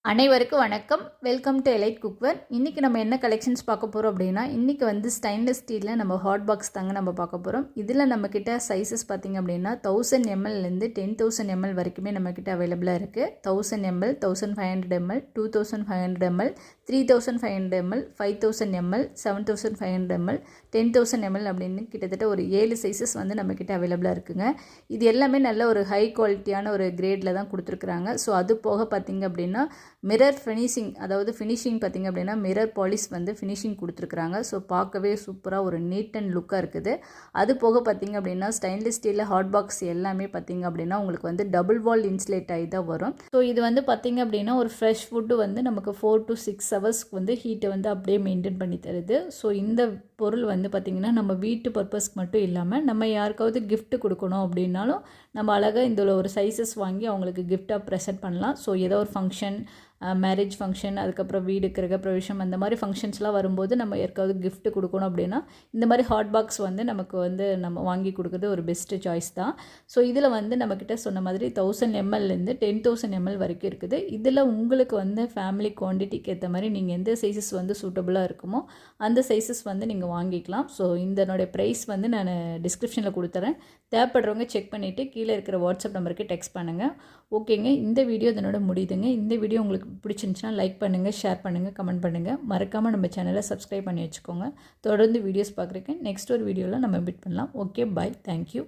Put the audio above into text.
அனைவருக்கும் வணக்கம். Welcome to elite cookware. இன்றைக்கி நம்ம என்ன கலெக்ஷன்ஸ் பார்க்க போகிறோம் அப்படின்னா, இன்றைக்கி வந்து ஸ்டெயின்லெஸ் ஸ்டீலில் நம்ம ஹாட் பாக்ஸ் தாங்க நம்ம பார்க்க போகிறோம். இதில் நம்மக்கிட்ட சைஸஸ் பார்த்திங்க அப்படின்னா 1000 mlலேருந்து 10,000 ml வரைக்குமே நம்மக்கிட்ட அவைலபிளாக இருக்குது. 1000 ml, 1500 ml, 2500 ml, 3500 ml, 5000 ml, 7500 ml, 10,000 ml அப்படின்னு கிட்டத்தட்ட ஒரு 7 சைஸஸ் வந்து நம்மக்கிட்ட அவைலபிளாக இருக்குங்க. இது எல்லாமே நல்ல ஒரு ஹை குவாலிட்டியான ஒரு கிரேடில் தான் கொடுத்துருக்குறாங்க. ஸோ அது போக பார்த்திங்க அப்படின்னா மிரர் ஃபினிஷிங், அதாவது ஃபினிஷிங் பார்த்திங்க அப்படின்னா மிரர் பாலிஷ் வந்து ஃபினிஷிங் கொடுத்துருக்குறாங்க. ஸோ பார்க்கவே சூப்பராக ஒரு நீட் அண்ட் லுக்காக இருக்குது. அது போக பார்த்திங்க அப்படின்னா ஸ்டெயின்லெஸ் ஸ்டீலில் ஹாட் பாக்ஸ் எல்லாமே பார்த்திங்க அப்படின்னா உங்களுக்கு வந்து டபுள் வால் இன்சுலேட் ஆகி தான் வரும். ஸோ இது வந்து பார்த்திங்க அப்படின்னா ஒரு ஃப்ரெஷ் ஃபுட்டு வந்து நமக்கு 4 to 6 ஹவர்ஸ்க்கு வந்து ஹீட்டை வந்து அப்படியே மெயின்டைன் பண்ணி தருது. ஸோ இந்த பொருள் வந்து பார்த்திங்கன்னா நம்ம வீட்டு பர்பஸ்க்கு மட்டும் இல்லாமல் நம்ம யாருக்காவது கிஃப்ட் கொடுக்கணும் அப்படின்னாலும் நம்ம அழகாக இதில் ஒரு சைஸஸ் வாங்கி அவங்களுக்கு கிஃப்டாக ப்ரெசென்ட் பண்ணலாம். ஸோ ஏதோ ஒரு ஃபங்க்ஷன், மேரேஜ் ஃபங்க்ஷன், அதுக்கப்புறம் வீடு கிரகப்பிரவேசம் அந்த மாதிரி ஃபங்க்ஷன்ஸ்லாம் வரும்போது நம்ம யாருக்காவது கிஃப்ட் கொடுக்கணும் அப்படின்னா இந்த மாதிரி ஹாட் பாக்ஸ் வந்து நமக்கு வந்து நம்ம வாங்கி கொடுக்குறது ஒரு பெஸ்ட்டு சாய்ஸ் தான். ஸோ இதில் வந்து நம்மக்கிட்ட சொன்ன மாதிரி 1000 mlலேருந்து 10,000 ml வரைக்கும் இருக்குது. இதில் உங்களுக்கு வந்து ஃபேமிலி குவான்டிட்டிக்கு ஏற்ற மாதிரி நீங்கள் எந்த சைஸஸ் வந்து சூட்டபுளாக இருக்குமோ அந்த சைஸஸ் வந்து நீங்கள் வாங்கிக்கலாம். ஸோ இதனுடைய ப்ரைஸ் வந்து நான் டிஸ்கிரிப்ஷனில் கொடுத்துறேன். தேவைப்படுறவங்க செக் பண்ணிவிட்டு கீழே இருக்கிற வாட்ஸ்அப் நம்பருக்கு டெக்ஸ்ட் பண்ணுங்கள். ஓகேங்க, இந்த வீடியோ இதனோட முடியுதுங்க. இந்த வீடியோ உங்களுக்கு பிடிச்சிருந்துச்சுன்னா லைக் பண்ணுங்கள், ஷேர் பண்ணுங்கள், கமெண்ட் பண்ணுங்கள். மறக்காமல் நம்ம சேனலை சப்ஸ்கிரைப் பண்ணி வச்சுக்கோங்க. தொடர்ந்து வீடியோஸ் பார்க்குறேன். நெக்ஸ்ட் ஒரு வீடியோவில் நம்ம மீட் பண்ணலாம். ஓகே, பாய், தேங்க்யூ.